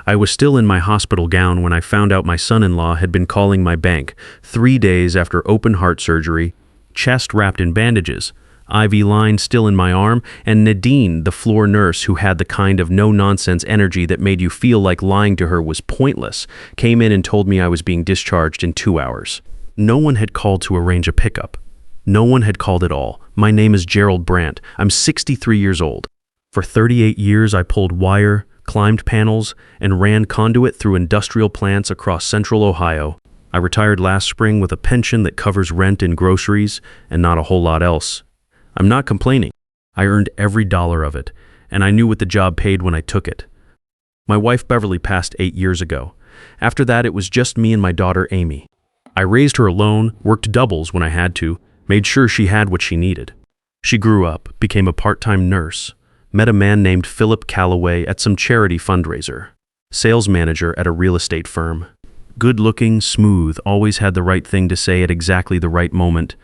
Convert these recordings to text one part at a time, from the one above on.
I was still in my hospital gown when I found out my son-in-law had been calling my bank 3 days after open-heart surgery, chest wrapped in bandages, IV line still in my arm, and Nadine, the floor nurse who had the kind of no-nonsense energy that made you feel like lying to her was pointless, came in and told me I was being discharged in 2 hours. No one had called to arrange a pickup. No one had called at all. My name is Gerald Brandt. I'm 63 years old. For 38 years, I pulled wire, climbed panels, and ran conduit through industrial plants across central Ohio. I retired last spring with a pension that covers rent and groceries, and not a whole lot else. I'm not complaining. I earned every dollar of it, and I knew what the job paid when I took it. My wife Beverly passed 8 years ago. After that, it was just me and my daughter Amy. I raised her alone, worked doubles when I had to, made sure she had what she needed. She grew up, became a part-time nurse, met a man named Philip Calloway at some charity fundraiser, sales manager at a real estate firm. Good-looking, smooth, always had the right thing to say at exactly the right moment.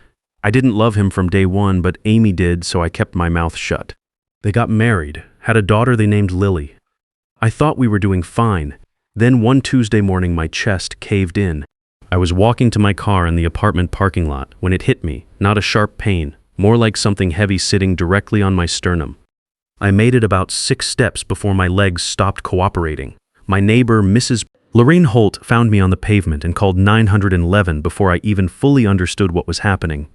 I didn't love him from day one, but Amy did, so I kept my mouth shut. They got married, had a daughter they named Lily. I thought we were doing fine. Then one Tuesday morning my chest caved in. I was walking to my car in the apartment parking lot when it hit me, not a sharp pain, more like something heavy sitting directly on my sternum. I made it about 6 steps before my legs stopped cooperating. My neighbor, Mrs. Lorraine Holt, found me on the pavement and called 911 before I even fully understood what was happening.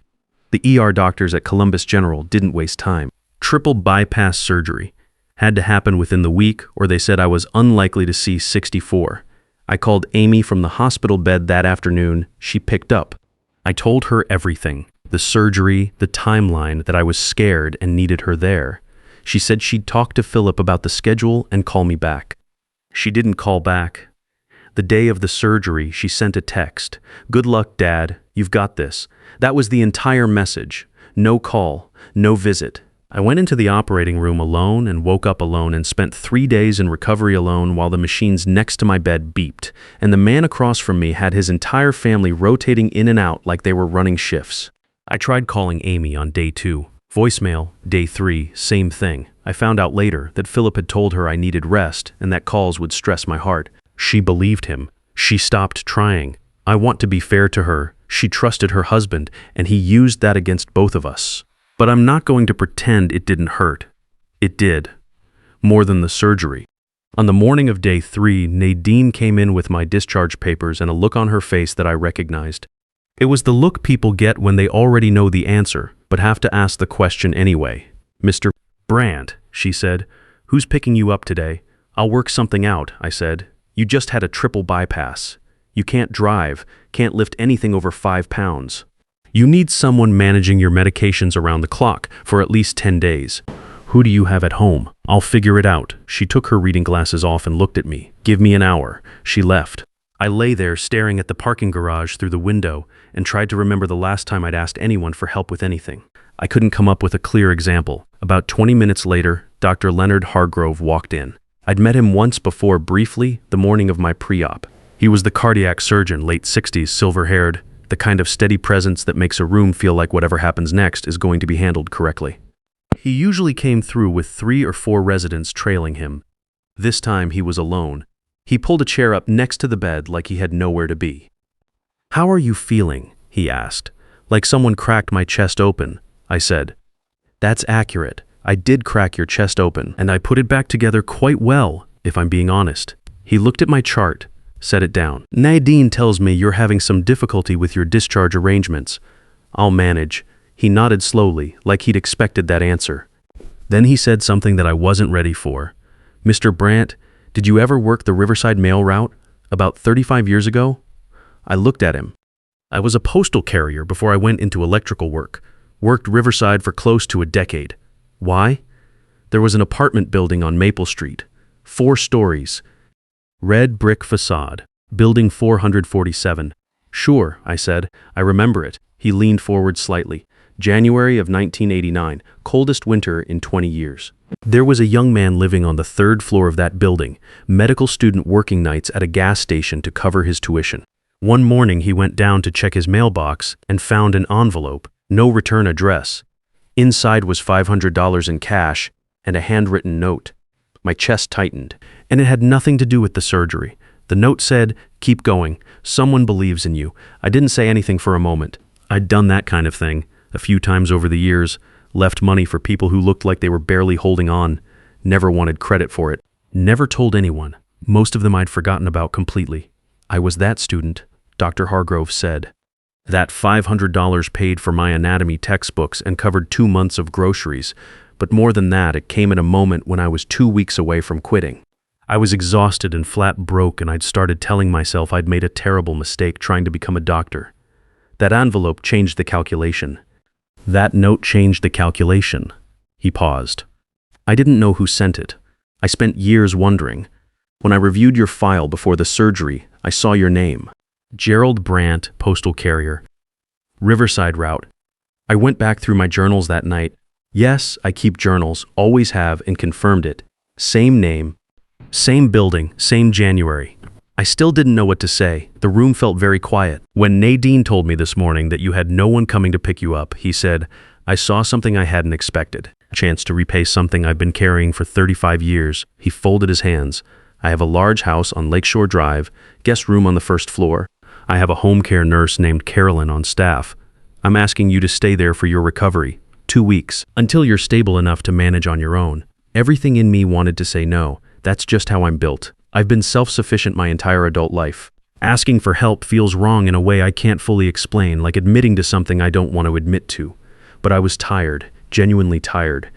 The ER doctors at Columbus General didn't waste time. Triple bypass surgery. Had to happen within the week, or they said I was unlikely to see 64. I called Amy from the hospital bed that afternoon. She picked up. I told her everything. The surgery, the timeline, that I was scared and needed her there. She said she'd talk to Philip about the schedule and call me back. She didn't call back. The day of the surgery, she sent a text. "Good luck, Dad. You've got this." That was the entire message. No call, no visit. I went into the operating room alone and woke up alone and spent 3 days in recovery alone while the machines next to my bed beeped, and the man across from me had his entire family rotating in and out like they were running shifts. I tried calling Amy on day 2. Voicemail, day 3, same thing. I found out later that Philip had told her I needed rest and that calls would stress my heart. She believed him. She stopped trying. I want to be fair to her. She trusted her husband, and he used that against both of us. But I'm not going to pretend it didn't hurt. It did. More than the surgery. On the morning of day 3, Nadine came in with my discharge papers and a look on her face that I recognized. It was the look people get when they already know the answer, but have to ask the question anyway. "Mr. Brandt," she said, "who's picking you up today?" "I'll work something out," I said. "You just had a triple bypass. You can't drive, can't lift anything over 5 pounds. You need someone managing your medications around the clock for at least 10 days. Who do you have at home? I'll figure it out." She took her reading glasses off and looked at me. "Give me an hour." She left. I lay there staring at the parking garage through the window and tried to remember the last time I'd asked anyone for help with anything. I couldn't come up with a clear example. About 20 minutes later, Dr. Leonard Hargrove walked in. I'd met him once before briefly, the morning of my pre-op. He was the cardiac surgeon, late 60s, silver-haired, the kind of steady presence that makes a room feel like whatever happens next is going to be handled correctly. He usually came through with 3 or 4 residents trailing him. This time he was alone. He pulled a chair up next to the bed like he had nowhere to be. "How are you feeling?" he asked. "Like someone cracked my chest open," I said. "That's accurate. I did crack your chest open, and I put it back together quite well, if I'm being honest." He looked at my chart, set it down. "Nadine tells me you're having some difficulty with your discharge arrangements." "I'll manage." He nodded slowly, like he'd expected that answer. Then he said something that I wasn't ready for. "Mr. Brandt, did you ever work the Riverside mail route? About 35 years ago?" I looked at him. "I was a postal carrier before I went into electrical work. Worked Riverside for close to a decade." "Why?" "There was an apartment building on Maple Street. 4 stories. Red brick facade. Building 447. "Sure," I said. "I remember it." He leaned forward slightly. "January of 1989, coldest winter in 20 years. There was a young man living on the 3rd floor of that building, medical student working nights at a gas station to cover his tuition. One morning he went down to check his mailbox and found an envelope, no return address. Inside was $500 in cash and a handwritten note. My chest tightened, and it had nothing to do with the surgery. The note said, "Keep going. Someone believes in you." I didn't say anything for a moment. I'd done that kind of thing a few times over the years, left money for people who looked like they were barely holding on, never wanted credit for it, never told anyone. Most of them I'd forgotten about completely. I was that student, Dr. Hargrove said. That $500 paid for my anatomy textbooks and covered 2 months of groceries, but more than that, it came at a moment when I was 2 weeks away from quitting. I was exhausted and flat broke, and I'd started telling myself I'd made a terrible mistake trying to become a doctor. That envelope changed the calculation. That note changed the calculation. He paused. I didn't know who sent it. I spent years wondering. When I reviewed your file before the surgery, I saw your name. Gerald Brandt, postal carrier. Riverside route. I went back through my journals that night. Yes, I keep journals, always have, and confirmed it. Same name. Same building, same January. I still didn't know what to say. The room felt very quiet. When Nadine told me this morning that you had no one coming to pick you up, he said, I saw something I hadn't expected. A chance to repay something I've been carrying for 35 years. He folded his hands. I have a large house on Lakeshore Drive, guest room on the first floor. I have a home care nurse named Carolyn on staff. I'm asking you to stay there for your recovery. 2 weeks, until you're stable enough to manage on your own. Everything in me wanted to say no. That's just how I'm built. I've been self-sufficient my entire adult life. Asking for help feels wrong in a way I can't fully explain, like admitting to something I don't want to admit to. But I was tired, genuinely tired.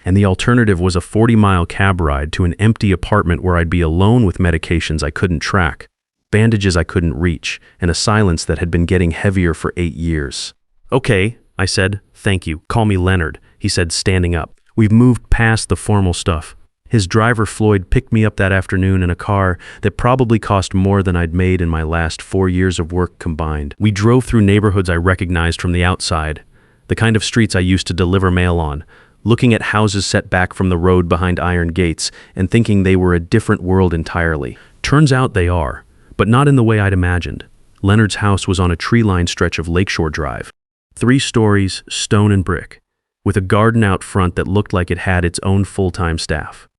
And the alternative was a 40-mile cab ride to an empty apartment where I'd be alone with medications I couldn't track, bandages I couldn't reach, and a silence that had been getting heavier for 8 years. Okay, I said, thank you. Call me Leonard, he said, standing up. We've moved past the formal stuff. His driver, Floyd, picked me up that afternoon in a car that probably cost more than I'd made in my last 4 years of work combined. We drove through neighborhoods I recognized from the outside, the kind of streets I used to deliver mail on, looking at houses set back from the road behind iron gates and thinking they were a different world entirely. Turns out they are, but not in the way I'd imagined. Leonard's house was on a tree-lined stretch of Lakeshore Drive. 3 stories, stone and brick, with a garden out front that looked like it had its own full-time staff.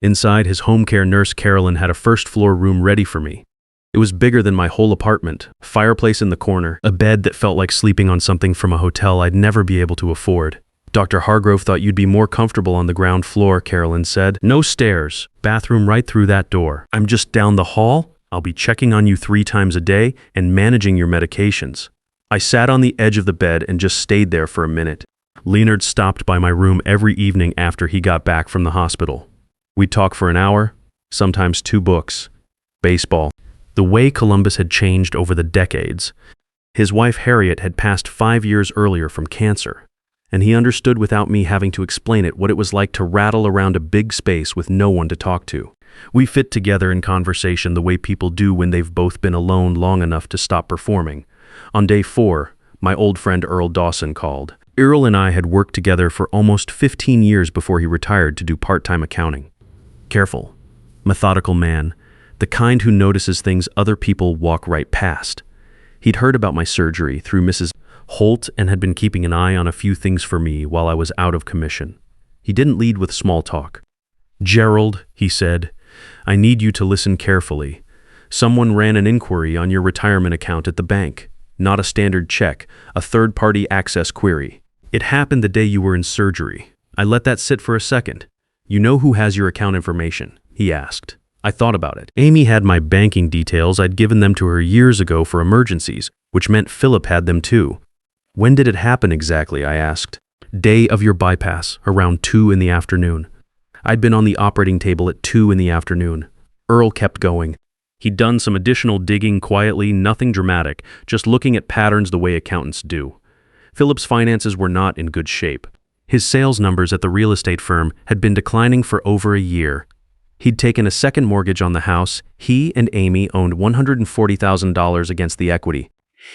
Inside, his home care nurse Carolyn had a first-floor room ready for me. It was bigger than my whole apartment, fireplace in the corner, a bed that felt like sleeping on something from a hotel I'd never be able to afford. Dr. Hargrove thought you'd be more comfortable on the ground floor, Carolyn said. No stairs, bathroom right through that door. I'm just down the hall. I'll be checking on you 3 times a day and managing your medications. I sat on the edge of the bed and just stayed there for a minute. Leonard stopped by my room every evening after he got back from the hospital. We'd talk for an hour, sometimes 2 books, baseball, the way Columbus had changed over the decades. His wife Harriet had passed 5 years earlier from cancer, and he understood without me having to explain it what it was like to rattle around a big space with no one to talk to. We fit together in conversation the way people do when they've both been alone long enough to stop performing. On day 4, my old friend Earl Dawson called. Earl and I had worked together for almost 15 years before he retired to do part-time accounting. Careful, methodical man, the kind who notices things other people walk right past. He'd heard about my surgery through Mrs. Holt and had been keeping an eye on a few things for me while I was out of commission. He didn't lead with small talk. Gerald, he said, I need you to listen carefully. Someone ran an inquiry on your retirement account at the bank. Not a standard check, a third-party access query. It happened the day you were in surgery. I let that sit for a second. You know who has your account information? He asked. I thought about it. Amy had my banking details. I'd given them to her years ago for emergencies, which meant Philip had them too. When did it happen exactly? I asked. Day of your bypass, around 2 in the afternoon. I'd been on the operating table at 2 in the afternoon. Earl kept going. He'd done some additional digging quietly, nothing dramatic, just looking at patterns the way accountants do. Philip's finances were not in good shape. His sales numbers at the real estate firm had been declining for over a year. He'd taken a second mortgage on the house. He and Amy owned $140,000 against the equity.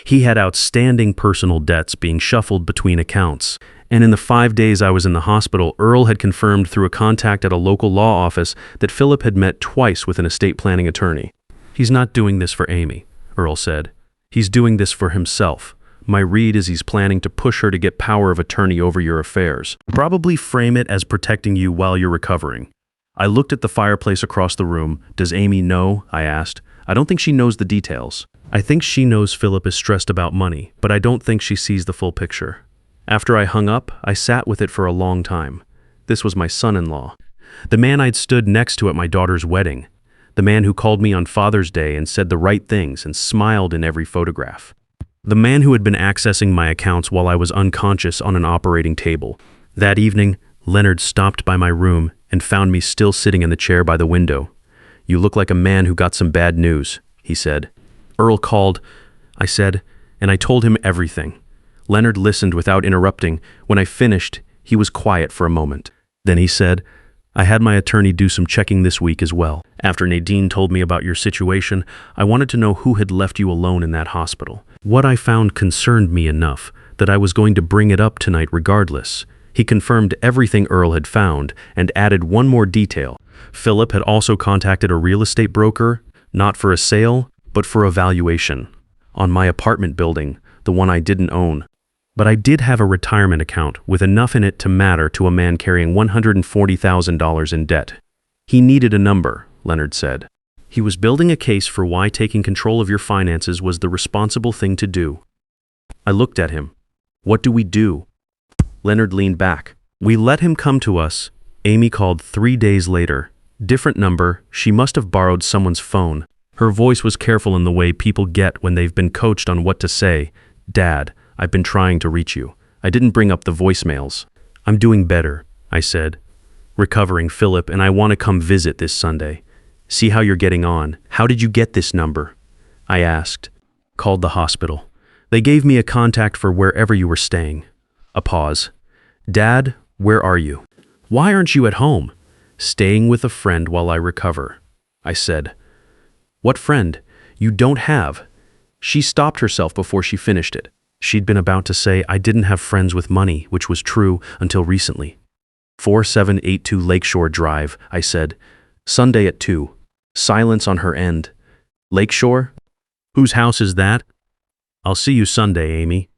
He had outstanding personal debts being shuffled between accounts. And in the 5 days I was in the hospital, Earl had confirmed through a contact at a local law office that Philip had met twice with an estate planning attorney. He's not doing this for Amy, Earl said. He's doing this for himself. My read is he's planning to push her to get power of attorney over your affairs. Probably frame it as protecting you while you're recovering. I looked at the fireplace across the room. Does Amy know? I asked. I don't think she knows the details. I think she knows Philip is stressed about money, but I don't think she sees the full picture. After I hung up, I sat with it for a long time. This was my son-in-law. The man I'd stood next to at my daughter's wedding. The man who called me on Father's Day and said the right things and smiled in every photograph. The man who had been accessing my accounts while I was unconscious on an operating table. That evening, Leonard stopped by my room and found me still sitting in the chair by the window. "You look like a man who got some bad news," he said. "Earl called," I said, and I told him everything. Leonard listened without interrupting. When I finished, he was quiet for a moment. Then he said, "I had my attorney do some checking this week as well. After Nadine told me about your situation, I wanted to know who had left you alone in that hospital. What I found concerned me enough that I was going to bring it up tonight regardless." He confirmed everything Earl had found and added one more detail. Philip had also contacted a real estate broker, not for a sale, but for a valuation, on my apartment building, the one I didn't own. But I did have a retirement account with enough in it to matter to a man carrying $140,000 in debt. He needed a number, Leonard said. He was building a case for why taking control of your finances was the responsible thing to do. I looked at him. What do we do? Leonard leaned back. We let him come to us. Amy called 3 days later. Different number, she must have borrowed someone's phone. Her voice was careful in the way people get when they've been coached on what to say. "Dad, I've been trying to reach you. I didn't bring up the voicemails." "I'm doing better," I said. "Recovering, Philip, and I want to come visit this Sunday. See how you're getting on. How did you get this number?" I asked. "Called the hospital. They gave me a contact for wherever you were staying." A pause. "Dad, where are you?" "Why aren't you at home?" "Staying with a friend while I recover," I said. "What friend? You don't have." She stopped herself before she finished it. She'd been about to say, "I didn't have friends with money," which was true until recently. 4782 Lakeshore Drive, I said. Sunday at 2. Silence on her end. "Lakeshore? Whose house is that?" "I'll see you Sunday, Amy."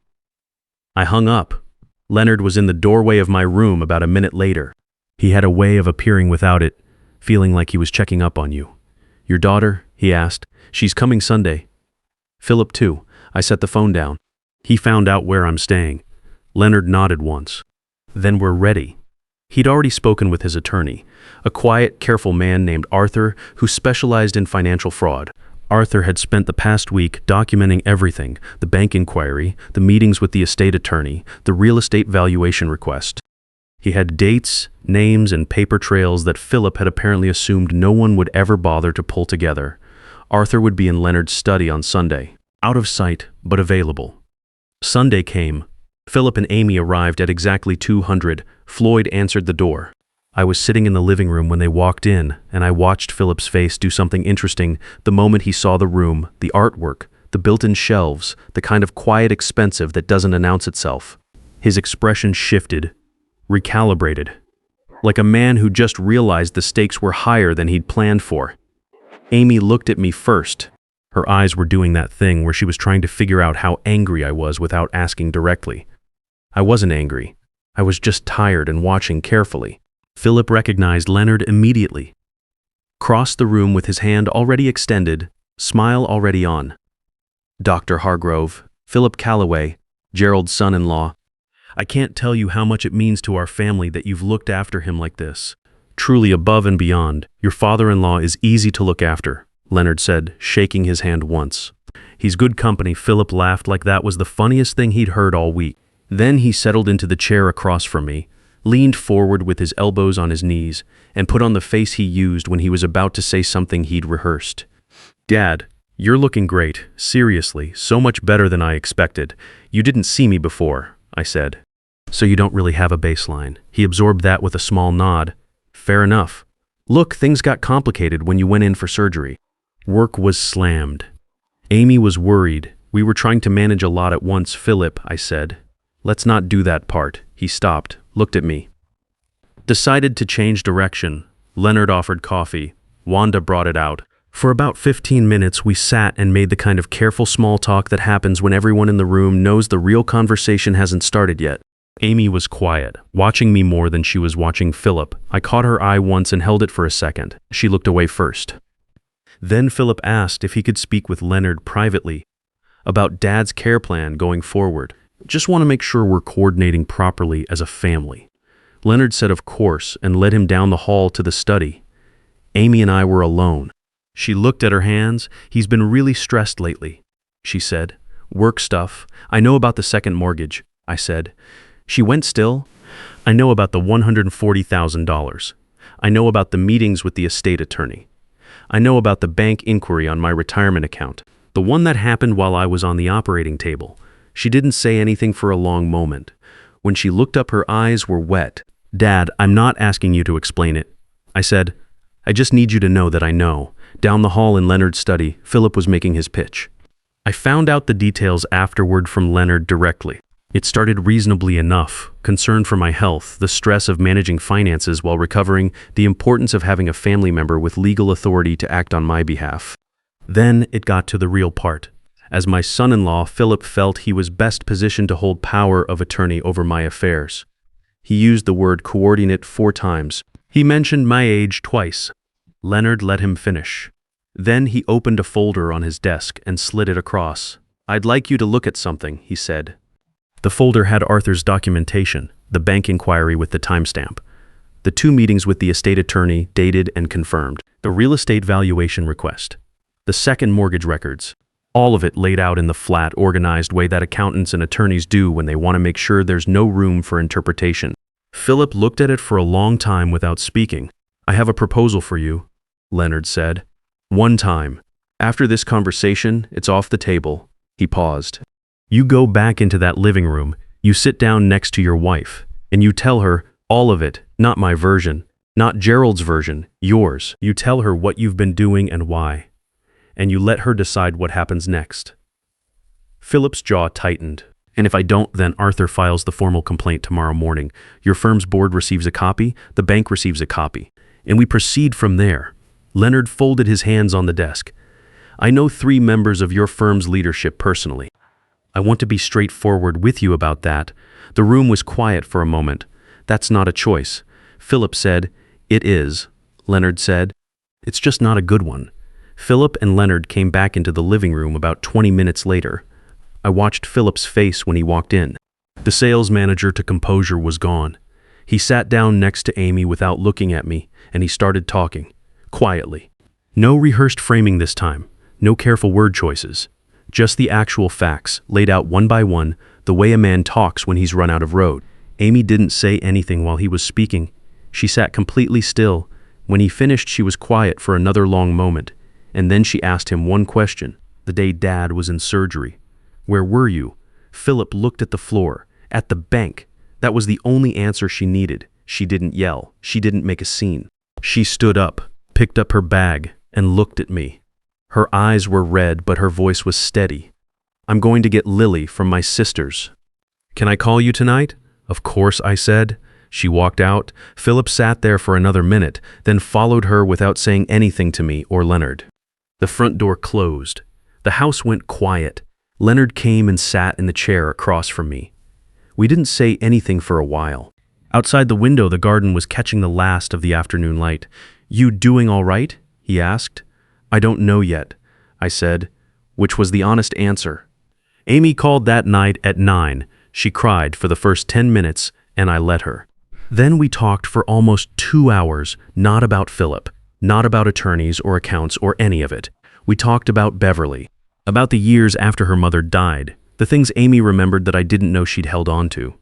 I hung up. Leonard was in the doorway of my room about a minute later. He had a way of appearing without it, feeling like he was checking up on you. "Your daughter?" he asked. "She's coming Sunday." "Philip too." I set the phone down. He found out where I'm staying. Leonard nodded once. "Then we're ready." He'd already spoken with his attorney, a quiet, careful man named Arthur who specialized in financial fraud. Arthur had spent the past week documenting everything, the bank inquiry, the meetings with the estate attorney, the real estate valuation request. He had dates, names, and paper trails that Philip had apparently assumed no one would ever bother to pull together. Arthur would be in Leonard's study on Sunday, out of sight, but available. Sunday came. Philip and Amy arrived at exactly 200. Floyd answered the door. I was sitting in the living room when they walked in, and I watched Philip's face do something interesting the moment he saw the room, the artwork, the built-in shelves, the kind of quiet expensive that doesn't announce itself. His expression shifted, recalibrated, like a man who just realized the stakes were higher than he'd planned for. Amy looked at me first. Her eyes were doing that thing where she was trying to figure out how angry I was without asking directly. I wasn't angry. I was just tired and watching carefully. Philip recognized Leonard immediately. Crossed the room with his hand already extended, smile already on. "Dr. Hargrove, Philip Calloway, Gerald's son-in-law. I can't tell you how much it means to our family that you've looked after him like this. Truly above and beyond. Your father-in-law is easy to look after," Leonard said, shaking his hand once. "He's good company." Philip laughed like that was the funniest thing he'd heard all week. Then he settled into the chair across from me, leaned forward with his elbows on his knees, and put on the face he used when he was about to say something he'd rehearsed. "Dad, you're looking great. Seriously, so much better than I expected. You didn't see me before," I said. "So you don't really have a baseline." He absorbed that with a small nod. "Fair enough. Look, things got complicated when you went in for surgery. Work was slammed. Amy was worried. We were trying to manage a lot at once." "Philip," I said. "Let's not do that part." He stopped, looked at me. Decided to change direction. Leonard offered coffee. Wanda brought it out. For about 15 minutes, we sat and made the kind of careful small talk that happens when everyone in the room knows the real conversation hasn't started yet. Amy was quiet, watching me more than she was watching Philip. I caught her eye once and held it for a second. She looked away first. Then Philip asked if he could speak with Leonard privately about Dad's care plan going forward. Just want to make sure we're coordinating properly as a family. Leonard said of course and led him down the hall to the study. Amy and I were alone. She looked at her hands. He's been really stressed lately, she said. Work stuff. I know about the second mortgage, I said. She went still. I know about the $140,000. I know about the meetings with the estate attorney. I know about the bank inquiry on my retirement account, the one that happened while I was on the operating table. She didn't say anything for a long moment. When she looked up, her eyes were wet. Dad, I'm not asking you to explain it, I said. I just need you to know that I know. Down the hall in Leonard's study, Philip was making his pitch. I found out the details afterward from Leonard directly. It started reasonably enough: concern for my health, the stress of managing finances while recovering, the importance of having a family member with legal authority to act on my behalf. Then it got to the real part. As my son-in-law, Philip felt he was best positioned to hold power of attorney over my affairs. He used the word coordinate 4 times. He mentioned my age twice. Leonard let him finish. Then he opened a folder on his desk and slid it across. I'd like you to look at something, he said. The folder had Arthur's documentation, the bank inquiry with the timestamp, the 2 meetings with the estate attorney dated and confirmed, the real estate valuation request, the second mortgage records, all of it laid out in the flat, organized way that accountants and attorneys do when they want to make sure there's no room for interpretation. Philip looked at it for a long time without speaking. I have a proposal for you, Leonard said. One time. After this conversation, it's off the table. He paused. You go back into that living room, you sit down next to your wife, and you tell her all of it, not my version, not Gerald's version, yours. You tell her what you've been doing and why, and you let her decide what happens next. Philip's jaw tightened. And if I don't, then Arthur files the formal complaint tomorrow morning. Your firm's board receives a copy, the bank receives a copy, and we proceed from there. Leonard folded his hands on the desk. I know 3 members of your firm's leadership personally. I want to be straightforward with you about that. The room was quiet for a moment. That's not a choice. Philip said, It is. Leonard said, It's just not a good one. Philip and Leonard came back into the living room about 20 minutes later. I watched Philip's face when he walked in. The sales manager to composure was gone. He sat down next to Amy without looking at me, and he started talking, quietly. No rehearsed framing this time, no careful word choices. Just the actual facts, laid out one by one, the way a man talks when he's run out of road. Amy didn't say anything while he was speaking. She sat completely still. When he finished, she was quiet for another long moment, and then she asked him one question, the day Dad was in surgery. Where were you? Philip looked at the floor. At the bank. That was the only answer she needed. She didn't yell. She didn't make a scene. She stood up, picked up her bag, and looked at me. Her eyes were red, but her voice was steady. I'm going to get Lily from my sisters. Can I call you tonight? Of course, I said. She walked out. Philip sat there for another minute, then followed her without saying anything to me or Leonard. The front door closed. The house went quiet. Leonard came and sat in the chair across from me. We didn't say anything for a while. Outside the window, the garden was catching the last of the afternoon light. You doing all right? He asked. I don't know yet, I said, which was the honest answer. Amy called that night at 9. She cried for the first 10 minutes, and I let her. Then we talked for almost 2 hours, not about Philip, not about attorneys or accounts or any of it. We talked about Beverly, about the years after her mother died, the things Amy remembered that I didn't know she'd held on to,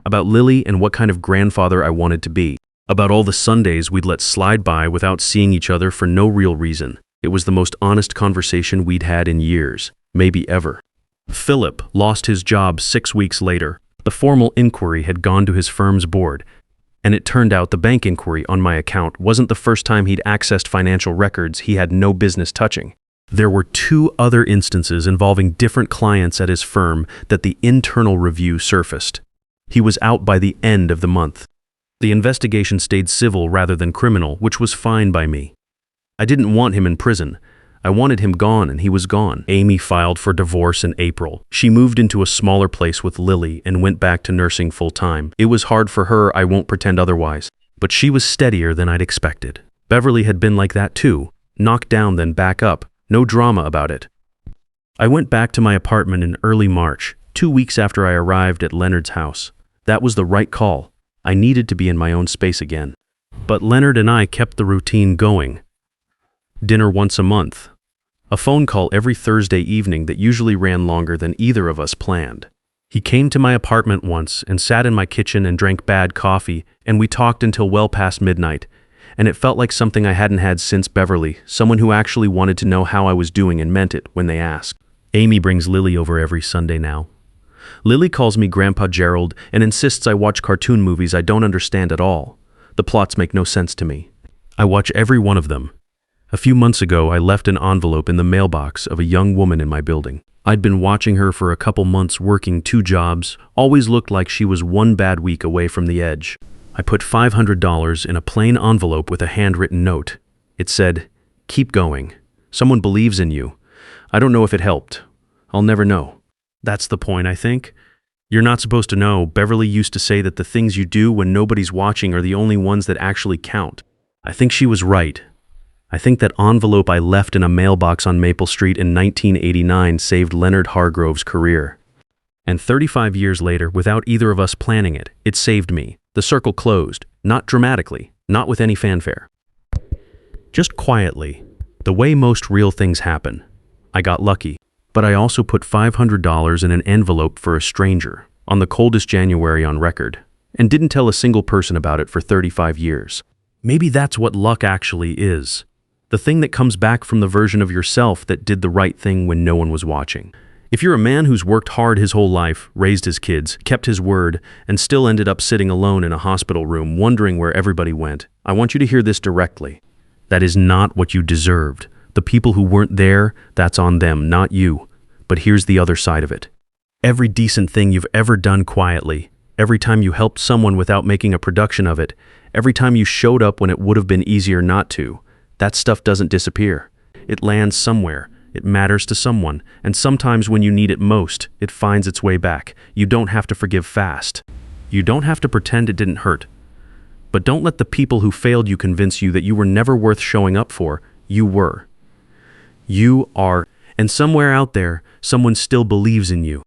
about Lily and what kind of grandfather I wanted to be, about all the Sundays we'd let slide by without seeing each other for no real reason. It was the most honest conversation we'd had in years, maybe ever. Philip lost his job 6 weeks later. The formal inquiry had gone to his firm's board, and it turned out the bank inquiry on my account wasn't the first time he'd accessed financial records he had no business touching. There were 2 other instances involving different clients at his firm that the internal review surfaced. He was out by the end of the month. The investigation stayed civil rather than criminal, which was fine by me. I didn't want him in prison. I wanted him gone, and he was gone. Amy filed for divorce in April. She moved into a smaller place with Lily and went back to nursing full-time. It was hard for her, I won't pretend otherwise. But she was steadier than I'd expected. Beverly had been like that too. Knocked down, then back up. No drama about it. I went back to my apartment in early March, 2 weeks after I arrived at Leonard's house. That was the right call. I needed to be in my own space again. But Leonard and I kept the routine going. Dinner once a month. A phone call every Thursday evening that usually ran longer than either of us planned. He came to my apartment once and sat in my kitchen and drank bad coffee, and we talked until well past midnight. And it felt like something I hadn't had since Beverly, someone who actually wanted to know how I was doing and meant it when they asked. Amy brings Lily over every Sunday now. Lily calls me Grandpa Gerald and insists I watch cartoon movies I don't understand at all. The plots make no sense to me. I watch every one of them. A few months ago, I left an envelope in the mailbox of a young woman in my building. I'd been watching her for a couple months, working 2 jobs, always looked like she was one bad week away from the edge. I put $500 in a plain envelope with a handwritten note. It said, "Keep going. Someone believes in you." I don't know if it helped. I'll never know. That's the point, I think. You're not supposed to know. Beverly used to say that the things you do when nobody's watching are the only ones that actually count. I think she was right. I think that envelope I left in a mailbox on Maple Street in 1989 saved Leonard Hargrove's career. And 35 years later, without either of us planning it, it saved me. The circle closed, not dramatically, not with any fanfare. Just quietly, the way most real things happen. I got lucky, but I also put $500 in an envelope for a stranger on the coldest January on record, and didn't tell a single person about it for 35 years. Maybe that's what luck actually is. The thing that comes back from the version of yourself that did the right thing when no one was watching. If you're a man who's worked hard his whole life, raised his kids, kept his word, and still ended up sitting alone in a hospital room wondering where everybody went, I want you to hear this directly. That is not what you deserved. The people who weren't there, that's on them, not you. But here's the other side of it. Every decent thing you've ever done quietly, every time you helped someone without making a production of it, every time you showed up when it would have been easier not to, that stuff doesn't disappear. It lands somewhere. It matters to someone. And sometimes when you need it most, it finds its way back. You don't have to forgive fast. You don't have to pretend it didn't hurt. But don't let the people who failed you convince you that you were never worth showing up for. You were. You are. And somewhere out there, someone still believes in you.